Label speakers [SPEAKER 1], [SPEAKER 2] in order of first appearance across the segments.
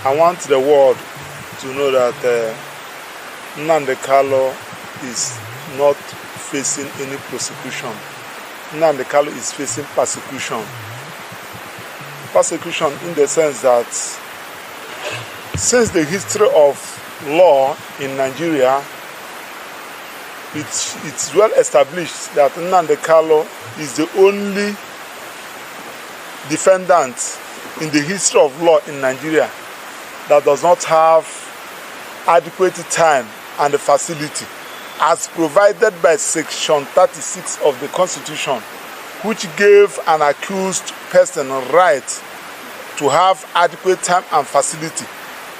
[SPEAKER 1] I want the world to know that Nnamdi Kanu is not facing any prosecution. Nnamdi Kanu is facing persecution. Persecution in the sense that since the history of law in Nigeria, it's well established that Nnamdi Kanu is the only defendant in the history of law in Nigeria that does not have adequate time and facility as provided by Section 36 of the Constitution, which gave an accused person right to have adequate time and facility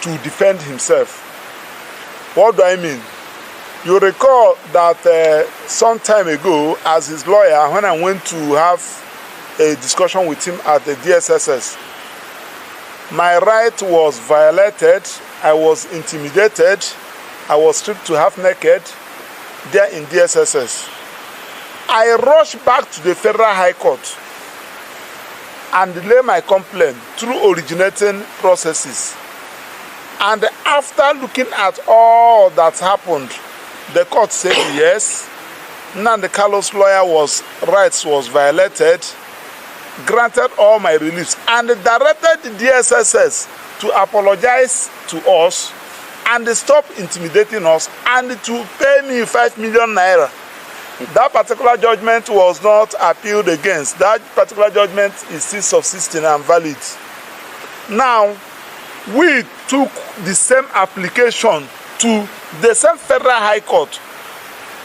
[SPEAKER 1] to defend himself. What do I mean? You recall that some time ago, as his lawyer, when I went to have a discussion with him at the DSSS, my right was violated, I was intimidated, I was stripped to half naked there in DSSS. I rushed back to the Federal High Court and laid my complaint through originating processes. And after looking at all that happened, the court said yes, Nnamdi Kanu's lawyer's rights was violated, granted all my release, and directed the DSSS to apologize to us and stop intimidating us and to pay me 5 million naira. That particular judgment was not appealed against. That particular judgment is still subsisting and valid. Now, we took the same application to the same Federal High Court,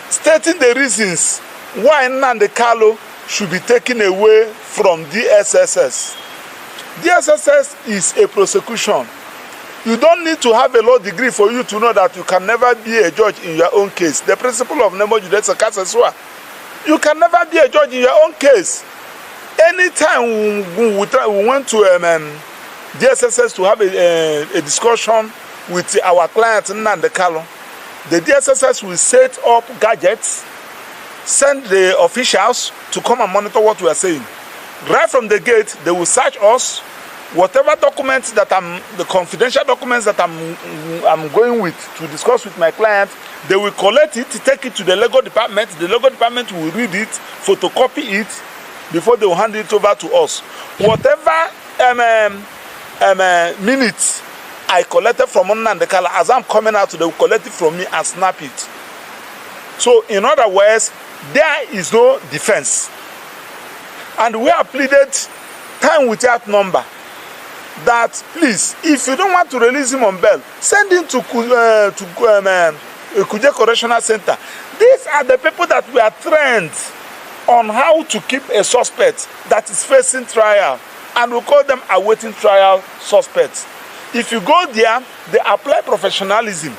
[SPEAKER 1] stating the reasons why Nnamdi Kanu should be taken away from DSSS. DSSS is a prosecution. You don't need to have a law degree for you to know that you can never be a judge in your own case. The principle of nemo judice casus. You can never be a judge in your own case. Anytime we went to DSSS to have a discussion with our client Nnamdi Kanu, the DSSS will set up gadgets, send the officials to come and monitor what we are saying. Right from the gate, they will search us. Whatever documents that the confidential documents that I'm going with to discuss with my client, they will collect it, take it to the legal department. The legal department will read it, photocopy it, before they will hand it over to us. Whatever minutes I collected from Nnamdi Kanu, as I'm coming out, they will collect it from me and snap it. So, in other words, there is no defense. And we have pleaded time without number that please, if you don't want to release him on bail, send him to Kuje Correctional Center. These are the people that we are trained on how to keep a suspect that is facing trial, and we call them awaiting trial suspects. If you go there, they apply professionalism.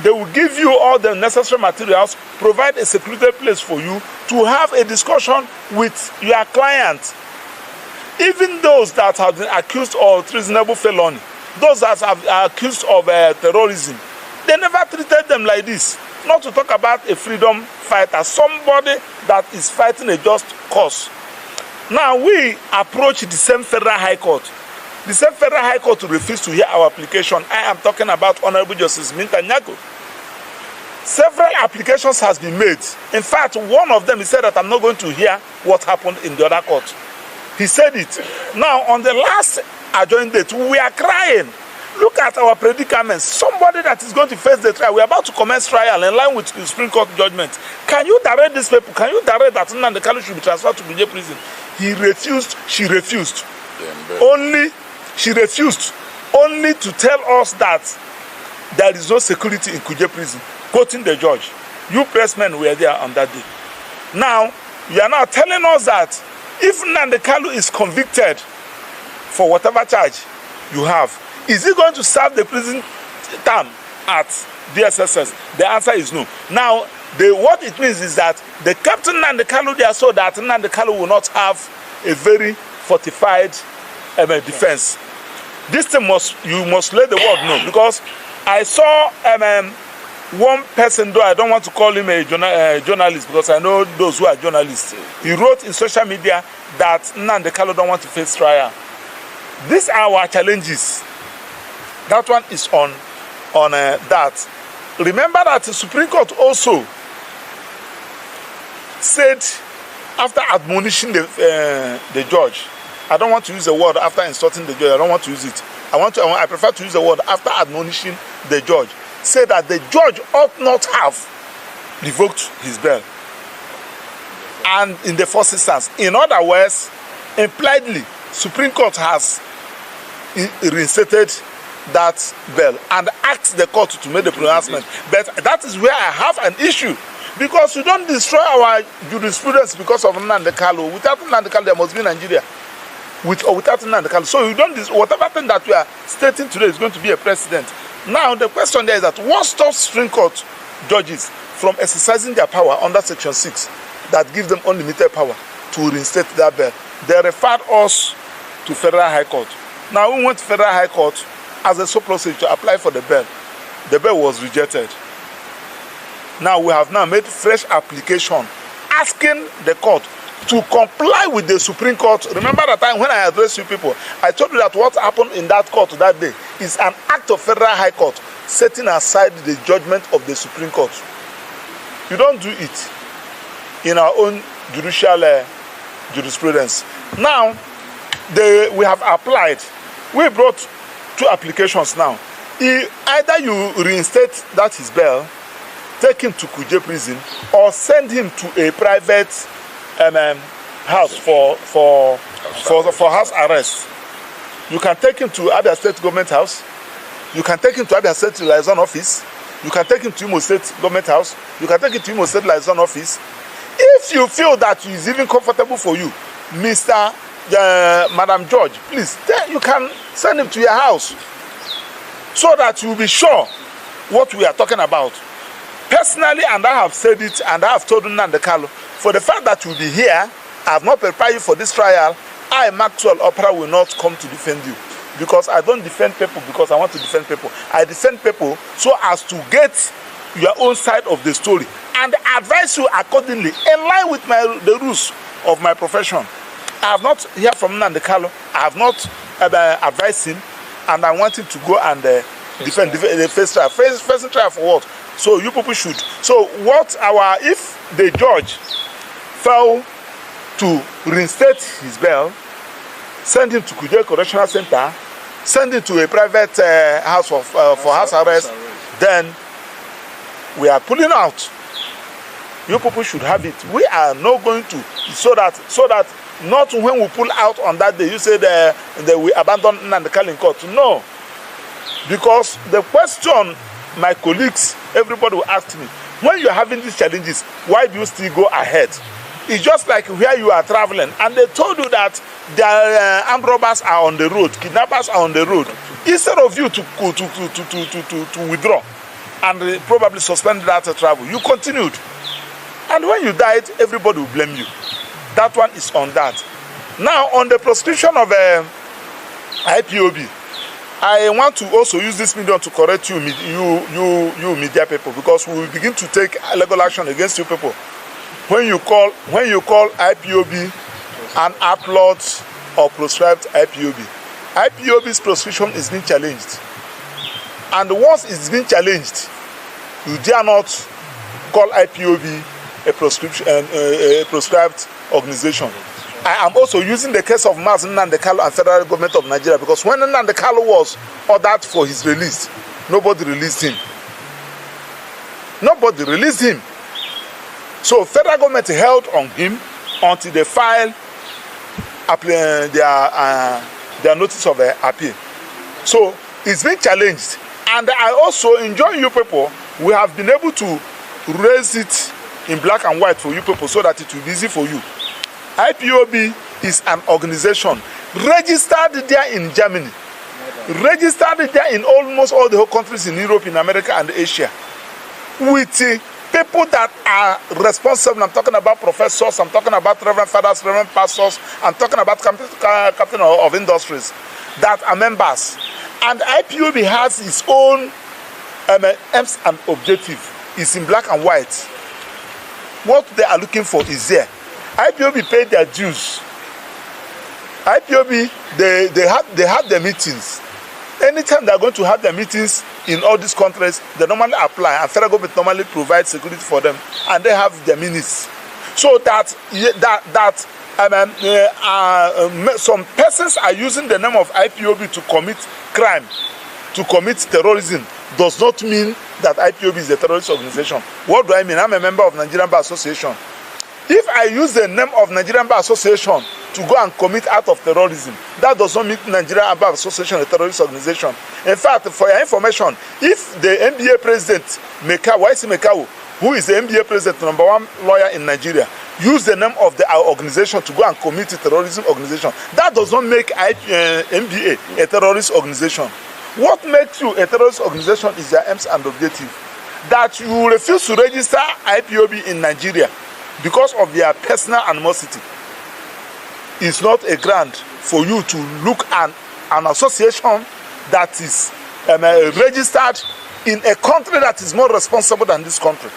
[SPEAKER 1] They will give you all the necessary materials, provide a secluded place for you to have a discussion with your client. Even those that have been accused of treasonable felony, those that are accused of terrorism, they never treated them like this. Not to talk about a freedom fighter, somebody that is fighting a just cause. Now we approach the same Federal High Court. The same Federal High Court refused to hear our application. I am talking about Honorable Justice Minta Nyako. Several applications has been made. In fact, one of them, he said that I'm not going to hear what happened in the other court. He said it. Now, on the last adjourned date, we are crying. Look at our predicament. Somebody that is going to face the trial, we are about to commence trial in line with the Supreme Court judgment. Can you direct these people? Can you direct that Nnamdi Kanu should be transferred to Kuje prison? He refused. She refused. She refused only to tell us that there is no security in Kuje prison, quoting the judge. You pressmen were there on that day. Now, you are now telling us that if Nnamdi Kanu is convicted for whatever charge you have, is he going to serve the prison term at DSSS? The answer is no. Now, what it means is that the Captain Nnamdi Kanu there so that Nnamdi Kanu will not have a very fortified defense. This thing you must let the world know, because I saw one person, though I don't want to call him a journalist, because I know those who are journalists. He wrote in social media that Nnamdi Kanu don't want to face trial. These are our challenges. That one is on that. Remember that the Supreme Court also said, after admonishing the judge, I don't want to use the word after insulting the judge, I don't want to use it. I prefer to use the word after admonishing the judge, say that the judge ought not have revoked his bail. And in the first instance, in other words, impliedly, Supreme Court has reinstated that bail and asked the court to make the pronouncement. But that is where I have an issue, because you don't destroy our jurisprudence because of Nnamdi Kanu. Without Nnamdi Kanu, there must be Nigeria. With or without Nnamdi Kanu. So you don't, whatever thing that we are stating today is going to be a precedent. Now the question there is that what stops Supreme Court judges from exercising their power under Section 6 that gives them unlimited power to reinstate that bail? They referred us to Federal High Court. Now we went to Federal High Court as a surplusage to apply for the bail. The bail was rejected. Now we have now made fresh application asking the court to comply with the Supreme Court. Remember that time when I addressed you people, I told you that what happened in that court that day is an act of Federal High Court setting aside the judgment of the Supreme Court. You don't do it in our own judicial jurisprudence. Now, we have applied. We brought 2 applications now. Either you reinstate that his bail, take him to Kuje prison, or send him to a private house for house arrest. You can take him to Abia State Government House. You can take him to Abia State Liaison Office. You can take him to Imo State Government House. You can take him to Imo State Liaison Office. If you feel that it is even comfortable for you, Mr. Madam George, please, then you can send him to your house so that you will be sure what we are talking about. Personally, and I have said it, and I have told Nnamdi Kanu, for the fact that you will be here, I have not prepared you for this trial. I, Maxwell Opera, will not come to defend you, because I don't defend people because I want to defend people. I defend people so as to get your own side of the story and advise you accordingly in line with the rules of my profession. I have not heard from Nnamdi Kanu. I have not advised him, and I want him to go and defend the first trial. First trial for what? So you people should. So what if the judge failed to reinstate his bail, send him to Kuje Correctional Center, send him to a private house for house arrest, then we are pulling out. You people should have it. We are not going to, so that not when we pull out on that day, you say that we abandon Nnamdi Kanu in court. No. Because the question my colleagues, everybody will ask me, when you are having these challenges, why do you still go ahead? It's just like where you are traveling, and they told you that the armed robbers are on the road, kidnappers are on the road. Instead of you to withdraw and probably suspend that travel, you continued. And when you died, everybody will blame you. That one is on that. Now, on the prosecution of IPOB, I want to also use this medium to correct you media people, because we will begin to take legal action against you people. When you call IPOB an outlawed or proscribed IPOB, IPOB's proscription is being challenged. And once it's been challenged, you dare not call IPOB a proscribed organization. I am also using the case of Nnamdi Kanu and Federal Government of Nigeria, because when Nnamdi Kanu was ordered for his release, nobody released him. Nobody released him. So Federal Government held on him until they filed their notice of appeal. So it's been challenged. And I also enjoy you people. We have been able to raise it in black and white for you people so that it will be easy for you. IPOB is an organization registered there in Germany, registered there in almost all the whole countries in Europe, in America, and Asia, with people that are responsible. I'm talking about professors, I'm talking about reverend fathers, reverend pastors, I'm talking about captain of industries that are members. And IPOB has its own aims and objective. It's in black and white. What they are looking for is there. IPOB paid their dues. IPOB, they had their meetings. anytime they are going to have their meetings in all these countries, they normally apply, and federal government normally provides security for them, and they have their minutes. So that some persons are using the name of IPOB to commit crime, to commit terrorism, does not mean that IPOB is a terrorist organization. What do I mean? I'm a member of Nigerian Bar Association. If I use the name of Nigerian Bar Association to go and commit act of terrorism, that does not make Nigerian Bar Association a terrorist organization. In fact, for your information, if the NBA president, Mekau, who is the NBA president, #1 lawyer in Nigeria, use the name of our organization to go and commit a terrorism organization, that does not make NBA a terrorist organization. What makes you a terrorist organization is your aims and objective. That you refuse to register IPOB in Nigeria because of their personal animosity is not a grant for you to look at an association that is registered in a country that is more responsible than this country,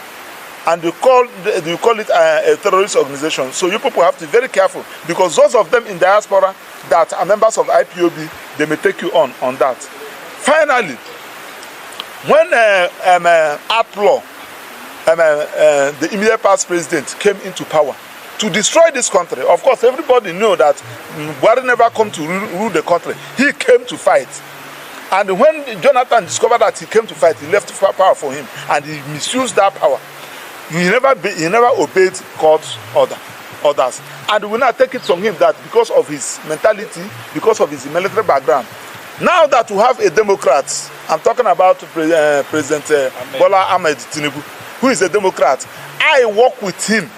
[SPEAKER 1] and you call it a terrorist organization. So you people have to be very careful, because those of them in diaspora that are members of IPOB, they may take you on that. Finally, when Outlaw, the immediate past president, came into power to destroy this country, of course everybody knew that Buhari never come to rule the country. He came to fight. And when Jonathan discovered that he came to fight, he left power for him, and he misused that power. He never obeyed court orders. And we now take it from him that because of his mentality, because of his military background, now that we have a Democrat, I'm talking about President Bola Ahmed Tinubu, who is a Democrat. I worked with him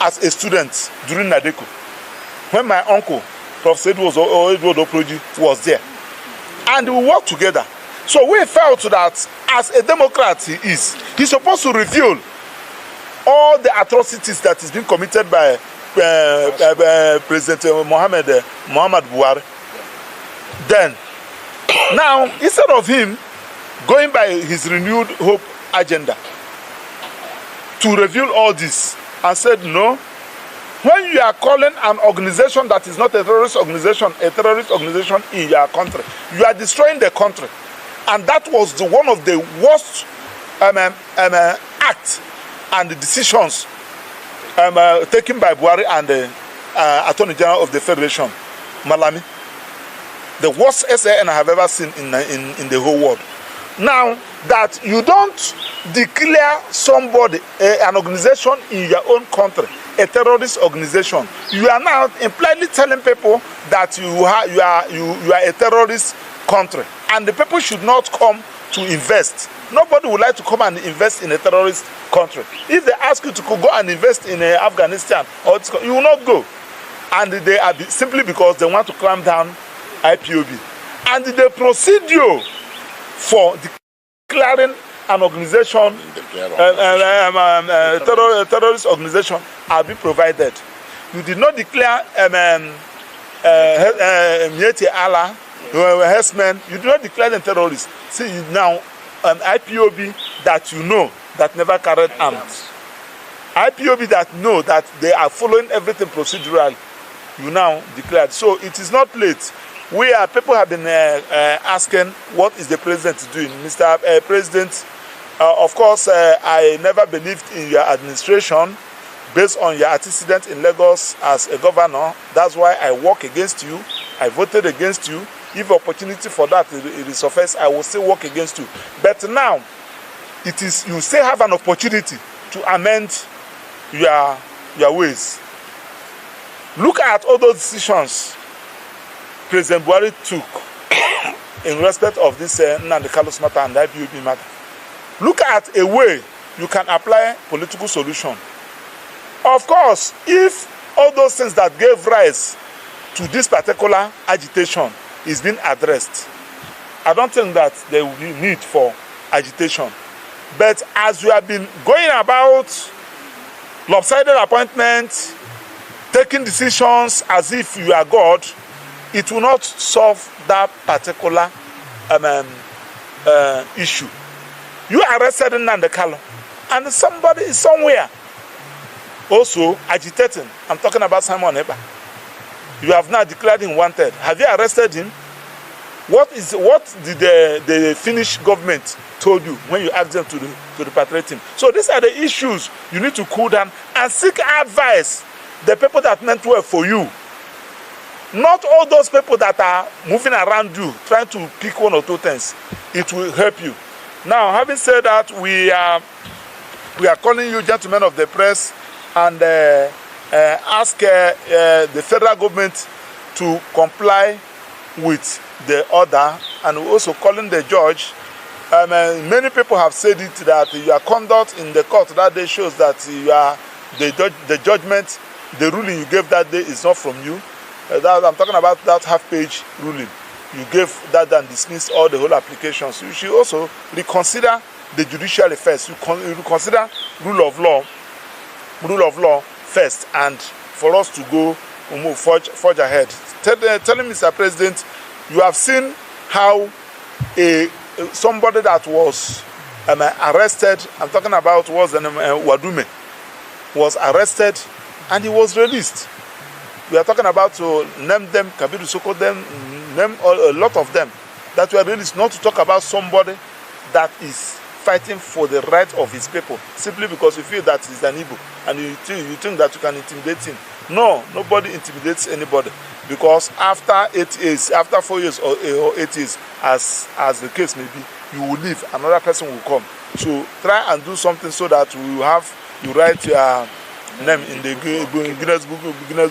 [SPEAKER 1] as a student during Nadeko, when my uncle, Professor Edward Oproji, was there. And we worked together. So we felt that as a Democrat he's supposed to reveal all the atrocities that is being committed by President Muhammad Buhari. Then, now, instead of him going by his renewed hope agenda to reveal all this, and said, no, when you are calling an organization that is not a terrorist organization in your country, you are destroying the country. And that was one of the worst acts and decisions taken by Buhari and the Attorney General of the Federation, Malami. The worst SAN I have ever seen in the whole world. Now that you don't declare somebody, an organization in your own country, a terrorist organization, you are now impliedly telling people that you are a terrorist country, and the people should not come to invest. Nobody would like to come and invest in a terrorist country. If they ask you to go and invest in Afghanistan, you will not go, and they are simply because they want to clamp down IPOB. And the procedure for declaring an organization, terrorist organization, are being provided. You did not declare Miete Allah, herdsmen. You did not declare them terrorists. See now, IPOB that you know that never carried arms. IPOB that know that they are following everything procedurally. You now declared. So it is not late. People have been asking, what is the president doing? Mr. President, of course, I never believed in your administration based on your antecedent in Lagos as a governor. That's why I work against you. I voted against you. If opportunity for that is surface, I will still work against you. But now, you still have an opportunity to amend your ways. Look at all those decisions President Buhari took in respect of this Nnamdi Kanu'S matter and IPOB matter. Look at a way you can apply political solution. Of course, if all those things that gave rise to this particular agitation is being addressed, I don't think that there will be need for agitation. But as you have been going about lopsided appointments, taking decisions as if you are God, it will not solve that particular issue. You arrested Nnamdi Kanu, and somebody is somewhere also agitating. I'm talking about Simon Eba. You have now declared him wanted. Have you arrested him? What did the Finnish government told you when you asked them to repatriate him? So these are the issues you need to cool down and seek advice. The people that meant well for you, not all those people that are moving around you trying to pick one or two things. It will help you. Now, having said that, we are calling you, gentlemen of the press, and ask the federal government to comply with the order, and we're also calling the judge. Many people have said it that your conduct in the court that day shows that you are the judgment, the ruling you gave that day is not from you. I'm talking about that half-page ruling. You gave that and dismissed all the whole applications. You should also reconsider the judicial first. You consider rule of law first, and for us to go forge ahead. Telling Mr. President, you have seen how somebody that was arrested, I'm talking about Wadume, was arrested and he was released. We are talking about to name them, Kabiru Soko them, name a lot of them that were released, not to talk about somebody that is fighting for the right of his people, simply because you feel that he's an Igbo and you think that you can intimidate him. No, nobody intimidates anybody, because after 8 years, after 4 years or 8 years, as the case may be, you will leave, another person will come. So try and do something so that you write your name in the Guinness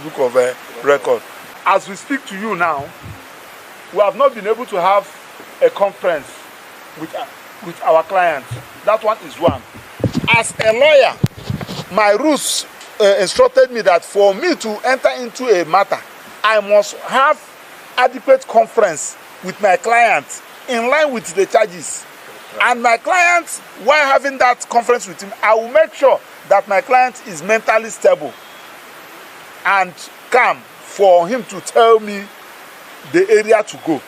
[SPEAKER 1] Book of Record. As we speak to you now, we have not been able to have a conference with our clients. That one is one. As a lawyer, my rules instructed me that for me to enter into a matter, I must have adequate conference with my client in line with the charges. And my client, while having that conference with him, I will make sure that my client is mentally stable and calm for him to tell me the area to go,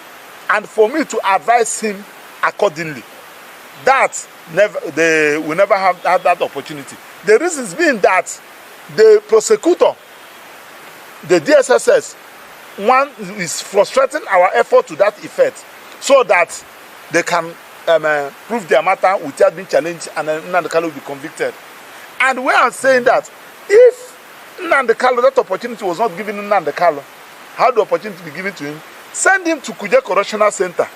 [SPEAKER 1] and for me to advise him accordingly. That they will never have that opportunity. The reasons being that the prosecutor, the DSSS, one is frustrating our effort to that effect, so that they can prove their matter without being challenged, and Nnamdi Kanu will be convicted. And we are saying that if Nnamdi Kanu, that opportunity was not given to Nnamdi Kanu, how the opportunity be given to him? Send him to Kuje Correctional Center.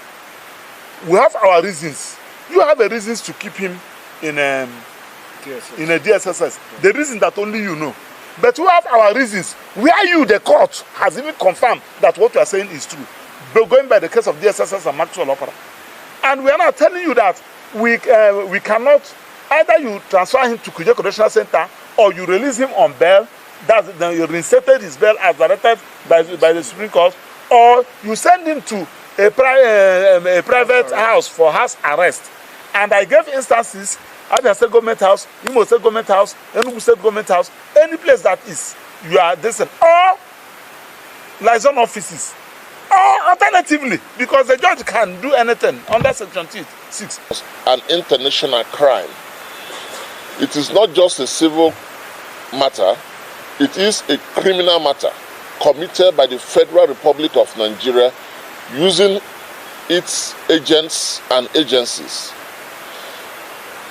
[SPEAKER 1] We have our reasons. You have a reasons to keep him in a DSSS. The reason that only you know. But we have our reasons where you, the court, has even confirmed that what you are saying is true. But going by the case of DSSS and Maxwell Opera. And we are now telling you that we cannot, either you transfer him to Kuje Correctional Center or you release him on bail, that you reinstated his bail as directed by the Supreme Court, or you send him to a private house for house arrest. And I gave instances: Abia State Government House, Imo State Government House, Enugu State Government House, any place that is you are decent, or liaison offices, or alternatively, because the judge can do anything under Section 6.
[SPEAKER 2] An international crime. It is not just a civil matter, it is a criminal matter committed by the Federal Republic of Nigeria using its agents and agencies.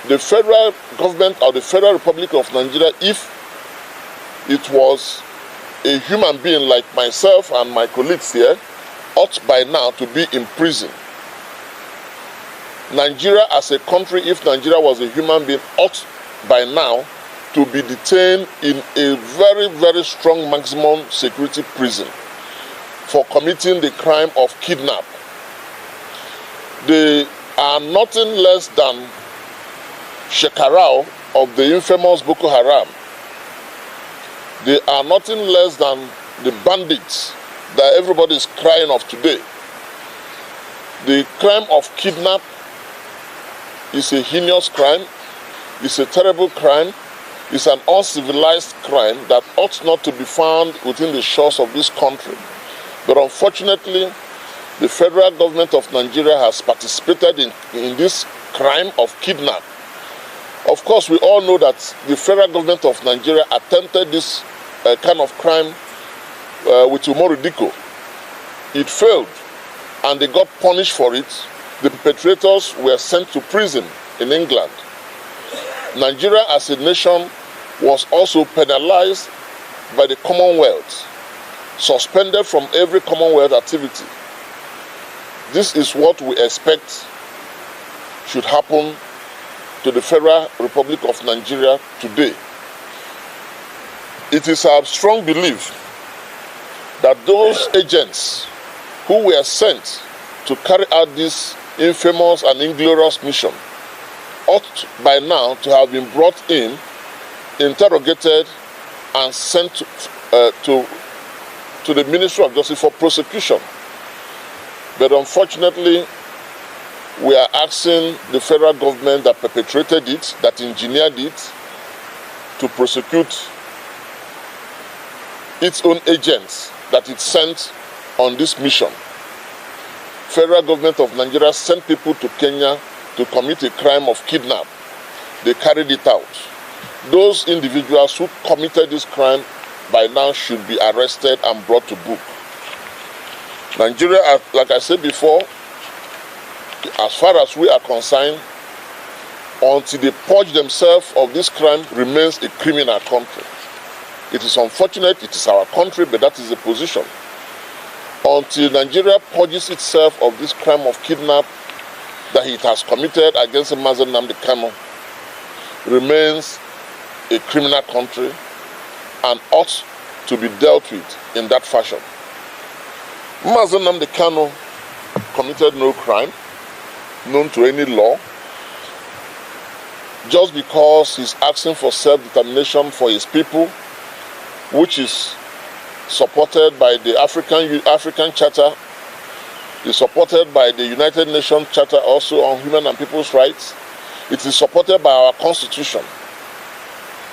[SPEAKER 2] The federal government of the Federal Republic of Nigeria, if it was a human being like myself and my colleagues here, ought by now to be in prison. Nigeria as a country, if Nigeria was a human being, ought by now to be detained in a very, very strong maximum security prison for committing the crime of kidnap. They are nothing less than Shekarau of the infamous Boko Haram. They are nothing less than the bandits that everybody is crying of today. The crime of kidnap is a heinous crime, it's a terrible crime, it's an uncivilized crime that ought not to be found within the shores of this country. But unfortunately, the federal government of Nigeria has participated in this crime of kidnap. Of course, we all know that the federal government of Nigeria attempted this kind of crime with Umoru Diko. It failed. and they got punished for it. The perpetrators were sent to prison in England. Nigeria as a nation was also penalized by the Commonwealth, suspended from every Commonwealth activity. This is what we expect should happen to the Federal Republic of Nigeria today. It is our strong belief that those agents who were sent to carry out this infamous and inglorious mission ought by now to have been brought in, interrogated, and sent to the Ministry of Justice for prosecution. But unfortunately, we are asking the federal government that perpetrated it, that engineered it, to prosecute its own agents that it sent on this mission. Federal government of Nigeria sent people to Kenya to commit a crime of kidnap. They carried it out. Those individuals who committed this crime by now should be arrested and brought to book. Nigeria, like I said before, as far as we are concerned, until they purge themselves of this crime, remains a criminal country. It is unfortunate, it is our country, but that is the position. Until Nigeria purges itself of this crime of kidnap that it has committed against Nnamdi Kanu, remains a criminal country and ought to be dealt with in that fashion. Nnamdi Kanu committed no crime known to any law. Just because he's asking for self-determination for his people, which is supported by the African Charter, is supported by the United Nations Charter also on human and people's rights. It is supported by our Constitution.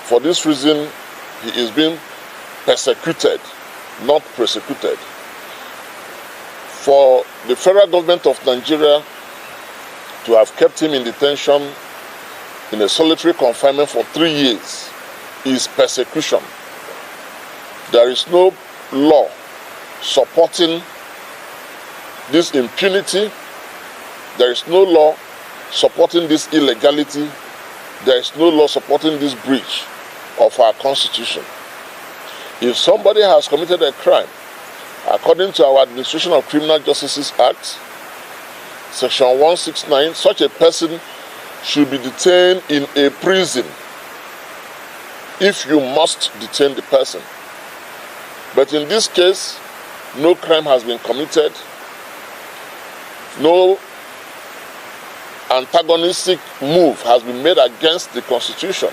[SPEAKER 2] For this reason, he is being persecuted, not prosecuted. For the federal government of Nigeria to have kept him in detention in a solitary confinement for 3 years is persecution. There is no law supporting this impunity. There is no law supporting this illegality. There is no law supporting this breach of our Constitution. If somebody has committed a crime, according to our Administration of Criminal Justice Act, Section 169, such a person should be detained in a prison if you must detain the person. But in this case, no crime has been committed, no antagonistic move has been made against the Constitution.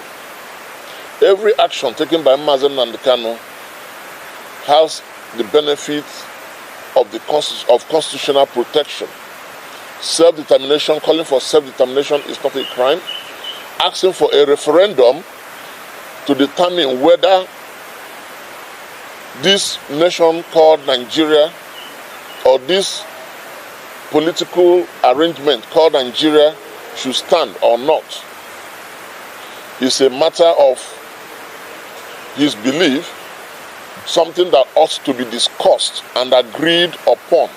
[SPEAKER 2] Every action taken by Nnamdi Kanu has the benefit of constitutional protection. Self-determination, calling for self-determination is not a crime. Asking for a referendum to determine whether this nation called Nigeria or this political arrangement called Nigeria should stand or not is a matter of his belief, something that ought to be discussed and agreed upon.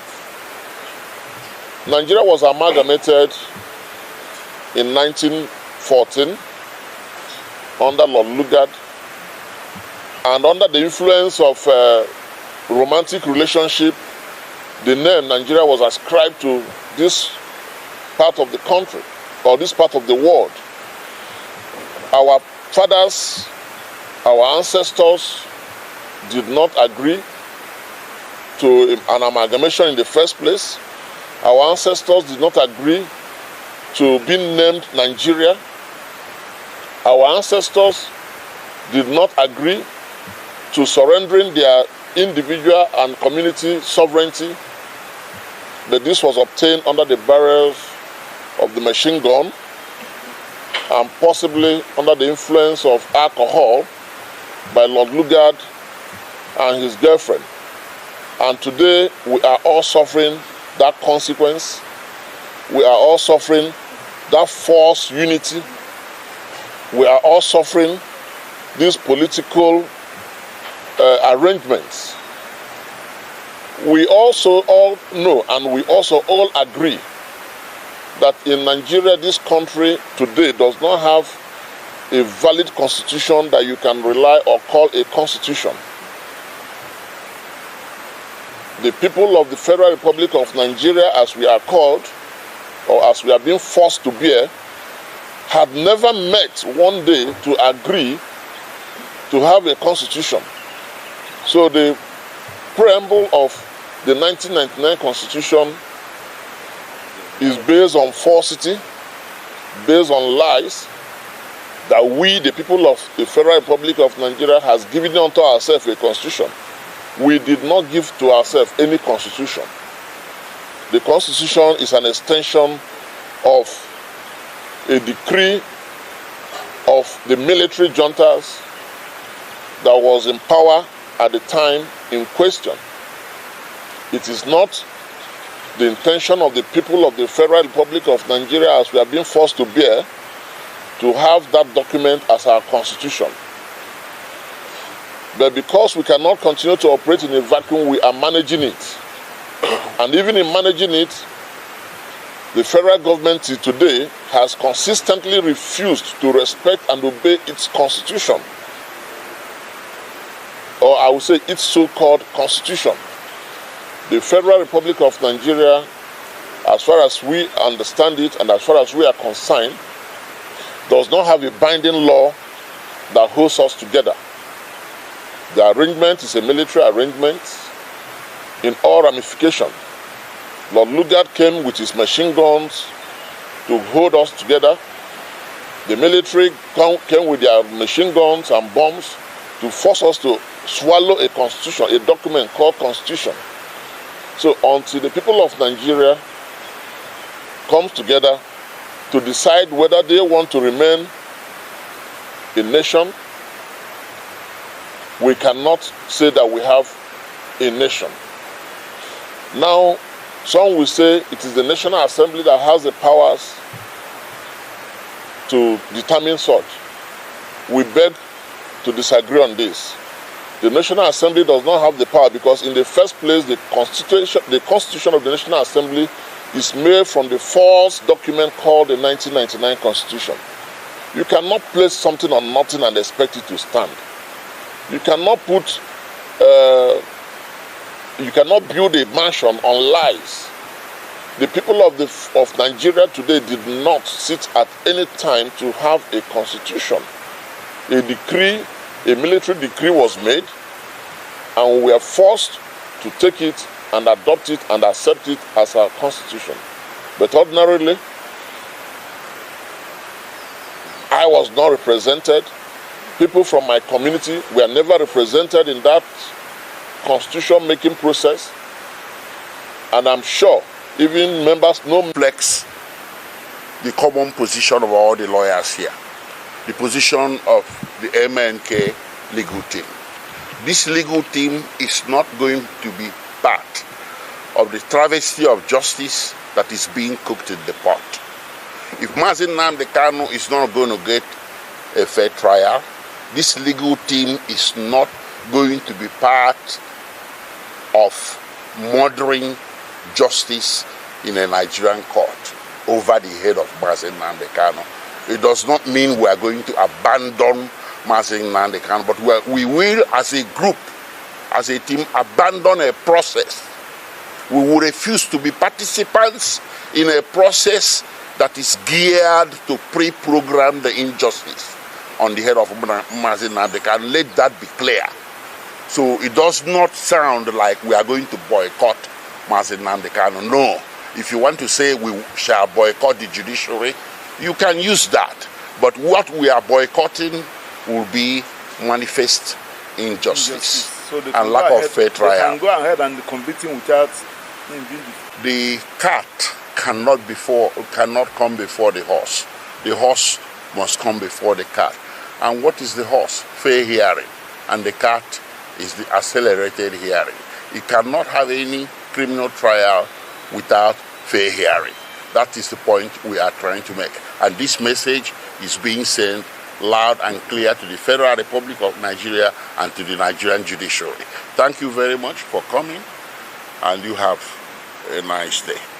[SPEAKER 2] Nigeria was amalgamated in 1914 under Lord Lugard, and under the influence of romantic relationship, the name Nigeria was ascribed to this part of the country or this part of the world. Our fathers, our ancestors did not agree to an amalgamation in the first place. Our ancestors did not agree to being named Nigeria. Our ancestors did not agree to surrendering their individual and community sovereignty, but this was obtained under the barrels of the machine gun and possibly under the influence of alcohol by Lord Lugard and his girlfriend. And today we are all suffering that consequence. We are all suffering that false unity. We are all suffering these political arrangements We also all know and we also all agree that in Nigeria, this country today does not have a valid constitution that you can rely or call a constitution. The people of the Federal Republic of Nigeria, as we are called, or as we are being forced to bear, had never met one day to agree to have a constitution. So the preamble of the 1999 constitution is based on falsity, based on lies, that we, the people of the Federal Republic of Nigeria, has given unto ourselves a constitution. We did not give to ourselves any constitution. The constitution is an extension of a decree of the military juntas that was in power at the time in question. It is not the intention of the people of the Federal Republic of Nigeria, as we are being forced to bear, to have that document as our constitution. But because we cannot continue to operate in a vacuum, we are managing it. And even in managing it, the federal government till today has consistently refused to respect and obey its constitution. Or I would say its so-called constitution. The Federal Republic of Nigeria, as far as we understand it and as far as we are concerned, does not have a binding law that holds us together. The arrangement is a military arrangement in all ramifications. Lord Lugard came with his machine guns to hold us together. The military came with their machine guns and bombs to force us to swallow a constitution, a document called constitution. So until the people of Nigeria come together to decide whether they want to remain a nation, we cannot say that we have a nation. Now, some will say it is the National Assembly that has the powers to determine such. We beg to disagree on this. The National Assembly does not have the power because in the first place, the Constitution of the National Assembly is made from the false document called the 1999 Constitution. You cannot place something on nothing and expect it to stand. You cannot you cannot build a mansion on lies. The people of Nigeria today did not sit at any time to have a constitution. A decree, a military decree was made, and we were forced to take it and adopt it and accept it as our constitution. But ordinarily, I was not represented. People from my community were never represented in that constitution-making process. And I'm sure even members know reflects the common position of all the lawyers here, the position of the MNK legal team. This legal team is not going to be part of the travesty of justice that is being cooked in the pot. If Nnamdi Kanu is not going to get a fair trial, this legal team is not going to be part of murdering justice in a Nigerian court over the head of Nnamdi Kanu. It does not mean we are going to abandon Nnamdi Kanu, but we will, as a group, as a team, abandon a process. We will refuse to be participants in a process that is geared to pre-program the injustice on the head of Nnamdi Kanu. Let that be clear. So it does not sound like we are going to boycott Nnamdi Kanu. No. If you want to say we shall boycott the judiciary, you can use that. But what we are boycotting will be manifest injustice
[SPEAKER 1] So
[SPEAKER 2] and lack of fair trial.
[SPEAKER 1] They can go ahead and convict him without
[SPEAKER 2] The cat cannot come before the horse. The horse must come before the cat. And what is the horse? Fair hearing. And the cat is the accelerated hearing. It cannot have any criminal trial without fair hearing. That is the point we are trying to make. And this message is being sent loud and clear to the Federal Republic of Nigeria and to the Nigerian judiciary. Thank you very much for coming. and you have a nice day.